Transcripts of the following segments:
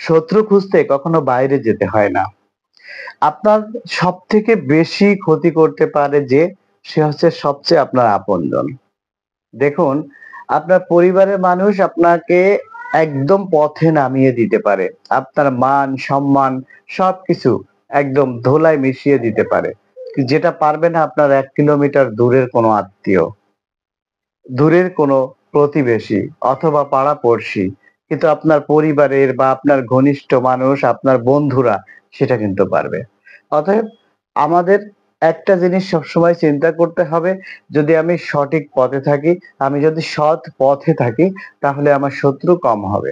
শত্রু খুঁজতে কখনো বাইরে যেতে হয় না। আপনার সবথেকে বেশি ক্ষতি করতে পারে যে, সে হচ্ছে সবচেয়ে আপনার আপনজন। দেখুন, আপনার পরিবারের মানুষ আপনাকে একদম পথে নামিয়ে দিতে পারে। আপনার মান, সম্মান সবকিছু একদম ধুলায় মিশিয়ে দিতে পারে। যেটা পারবে না আপনার ১ কিলোমিটার দূরের কোনো আত্মীয়, দূরের কোনো প্রতিবেশী অথবা পাড়া-পড়শি। কিন্তু আপনার পরিবারের বা আপনার ঘনিষ্ঠ মানুষ, আপনার বন্ধুরা সেটা কিন্তু পারবে। অতএব আমাদের একটা জিনিস সবসময় চিন্তা করতে হবে, যদি আমি সঠিক পথে থাকি, আমি যদি সৎ পথে থাকি, তাহলে আমার শত্রু কম হবে।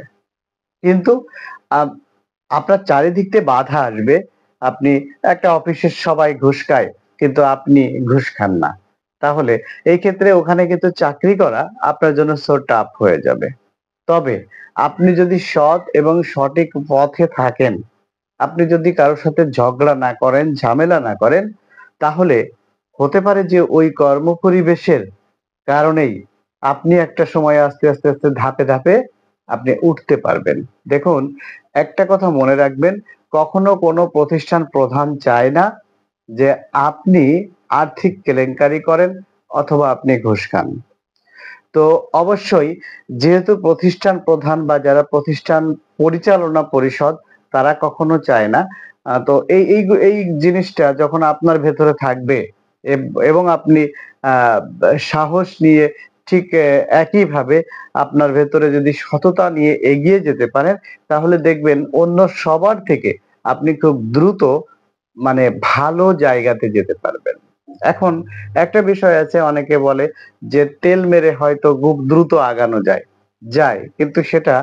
কিন্তু আব আপনার চারিদিক দিয়ে বাধা আসবে। আপনি একটা অফিসের সবাই ঘুষ খায়, কিন্তু আপনি ঘুষ খান না। তাহলে এই ক্ষেত্রে ওখানে কিন্তু চাকরি করা আপনার জন্য সো টাফ হয়ে যাবে। তবে আপনি যদি সৎ এবং সঠিক পথে থাকেন, আপনি যদি কারো সাথে ঝগড়া না করেন, ঝামেলা না করেন, তাহলে হতে পারে যে ওই কর্মপরিবেশের কারণেই আপনি একটা সময় আস্তে আস্তে ধাপে ধাপে আপনি উঠতে পারবেন। দেখুন, একটা কথা মনে রাখবেন, কখনো কোনো প্রতিষ্ঠান প্রধান চায় না যে আপনি আর্থিক কেলেঙ্কারি করেন অথবা আপনি ঘুষ খান। তো অবশ্যই যেহেতু প্রতিষ্ঠান প্রধান বা যারা প্রতিষ্ঠান পরিচালনা পরিষদ তারা কখনো চায় না। তো এই জিনিসটা যখন আপনার ভেতরে থাকবে এবং আপনি আ সাহস নিয়ে ঠিক একইভাবে আপনার ভেতরে যদি সততা নিয়ে এগিয়ে যেতে পারেন, তাহলে দেখবেন অন্য সবার থেকে আপনি খুব দ্রুত মানে ভালো জায়গাতে যেতে পারবেন। এখন একটা বিষয় আছে, অনেকে বলে যে তেল মেরে হয়তো খুব দ্রুত আগানো যায়। যায়, কিন্তু সেটা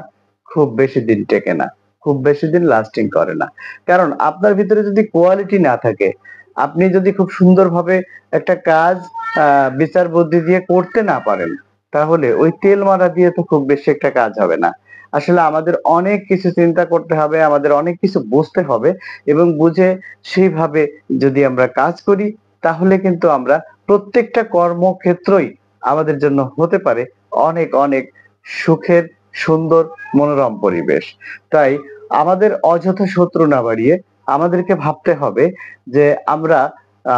খুব বেশি দিন টেকে না। খুব বেশি দিন লাস্টিং করে না। কারণ আপনার ভিতরে যদি কোয়ালিটি না থাকে, আপনি যদি খুব সুন্দরভাবে একটা কাজ আ বিচার বুদ্ধি দিয়ে করতে না পারেন, তাহলে ওই তেল মারা দিয়ে তো খুব বেশি একটা কাজ হবে না। আসলে আমাদের অনেক কিছু চিন্তা করতে হবে, আমাদের অনেক কিছু বুঝতে হবে এবং বুঝে সেইভাবে যদি আমরা কাজ করি, তাহলে কিন্তু আমরা প্রত্যেকটা কর্মক্ষেত্রই আমাদের জন্য হতে পারে অনেক সুখের, সুন্দর, মনোরম পরিবেশ। তাই আমাদের অযথা শত্রু না বাড়িয়ে আমাদেরকে ভাবতে হবে যে আ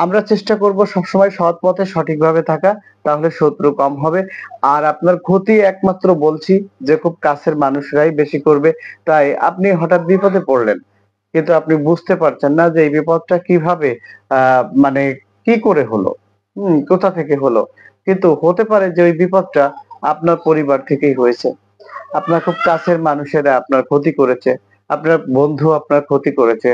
আমরা চেষ্টা করব সবসময় সৎ পথে সঠিকভাবে থাকা, তাহলে শত্রু কম হবে। আর আপনার ক্ষতি একমাত্র বলছি যে খুব কাছের মানুষরাই বেশি করবে। তাই আপনি হঠাৎ বিপদে পড়লেন। কিন্তু আপনি বুঝতে পারছেন না যে এই বিপদটা কিভাবে আ মানে কি করে হলো? কোথা থেকে হলো? কিন্তু হতে পারে যে ওই বিপদটা আপনার পরিবার থেকেই হয়েছে। আপনার খুব কাছের মানুষেরা আপনার ক্ষতি করেছে। আপনার বন্ধু আপনার ক্ষতি করেছে।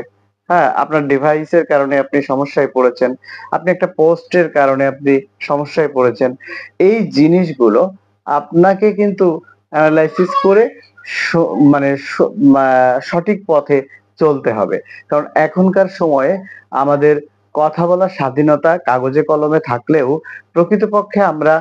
হ্যাঁ? আপনার ডিভাইসের কারণে আপনি সমস্যায় পড়েছেন। আপনি একটা পোস্টের কারণে আপনি সমস্যায় পড়েছেন। এই জিনিসগুলো আপনাকে কিন্তু এনালাইসিস করে স মানে স মা সঠিক পথে চলতে হবে। কারণ এখনকার সময়ে আমাদের কথা বলার স্বাধীনতা কাগজে কলমে থাকলেও প্রকৃতপক্ষে আমরা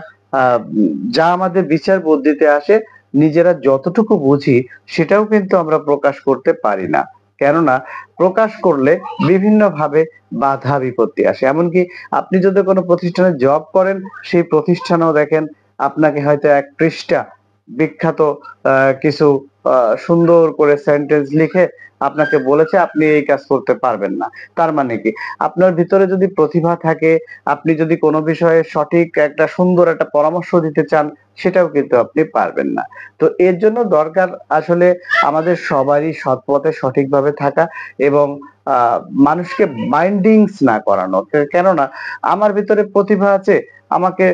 যা আমাদের বিচার বুদ্ধিতে আসে নিজেরা যতটুকু বুঝি সেটাও কিন্তু আমরা প্রকাশ করতে পারি না। কেননা প্রকাশ করলে বিভিন্নভাবে বাধা বিপত্তি আসে। এমনকি আপনি যদি কোনো প্রতিষ্ঠানে জব করেন, সেই প্রতিষ্ঠানেও দেখেন আপনাকে হয়তো ১ পৃষ্ঠা বিখ্যাত আ কিছু আ সুন্দর করে সেন্টেন্স লিখে আপনাকে বলেছে আপনি এই কাজ করতে পারবেন না। তার মানে কি? আপনার ভিতরে যদি প্রতিভা থাকে, আপনি যদি কোনো বিষয়ে সঠিক একটা সুন্দর একটা পরামর্শ দিতে চান, সেটাও কিন্তু আপনি পারবেন না। তো এর জন্য দরকার আসলে আমাদের সবারই সৎ পথে সঠিকভাবে থাকা এবং আ মানুষকে মাইন্ডিংস না করানো। কেননা আমার ভিতরে প্রতিভা আছে, আমাকে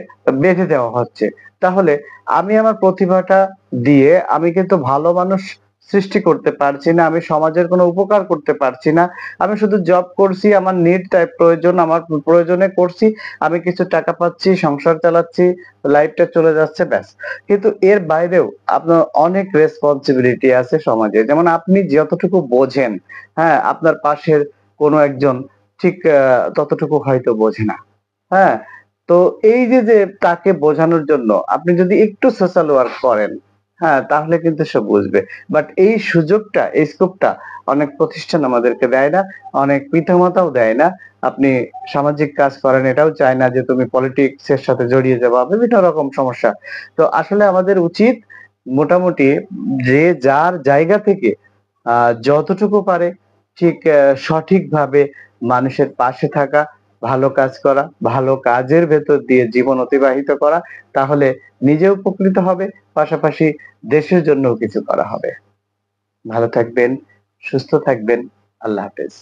বেঁধে দেওয়া হচ্ছে। তাহলে আমি আমার প্রতিভাটা দিয়ে আমি কিন্তু ভালো মানুষ সৃষ্টি করতে পারছি না। আমি সমাজের কোনো উপকার করতে পারছি না। আমি শুধু জব করছি, আমার নিড প্রয়োজন, আমার প্রয়োজনে করছি। আমি কিছু টাকা পাচ্ছি, সংসার চালাচ্ছি, লাইফটা চলে যাচ্ছে ব্যাস। কিন্তু এর বাইরেও আপনার অনেক রেসপনসিবিলিটি আছে সমাজে। যেমন আপনি যতটুকু বোঝেন, হ্যাঁ? আপনার পাশের কোনো একজন ঠিক ততটুকু হয়তো বোঝে না। হ্যাঁ? তো এই যে তাকে বোঝানোর জন্য আপনি যদি একটু সোশ্যাল ওয়ার্ক করেন, হ্যাঁ? তাহলে কিন্তু সে বুঝবে। বাট এই সুযোগটা, এই স্কোপটা অনেক প্রতিষ্ঠান আমাদেরকে দেয় না, অনেক পিতামাতাও দেয় না। আপনি সামাজিক কাজ করেন এটাও চায় না যে তুমি পলিটিক্স এর সাথে জড়িয়ে যাবা। বিভিন্ন রকম সমস্যা। তো আসলে আমাদের উচিত মোটামুটি যে যার জায়গা থেকে যতটুকু পারে ঠিক সঠিকভাবে মানুষের পাশে থাকা, ভালো কাজ করা, ভালো কাজের ভেতর দিয়ে জীবন অতিবাহিত করা। তাহলে নিজে উপকৃত হবে, পাশাপাশি দেশের জন্যও কিছু করা হবে। ভালো থাকবেন, সুস্থ থাকবেন। আল্লাহ হাফেজ।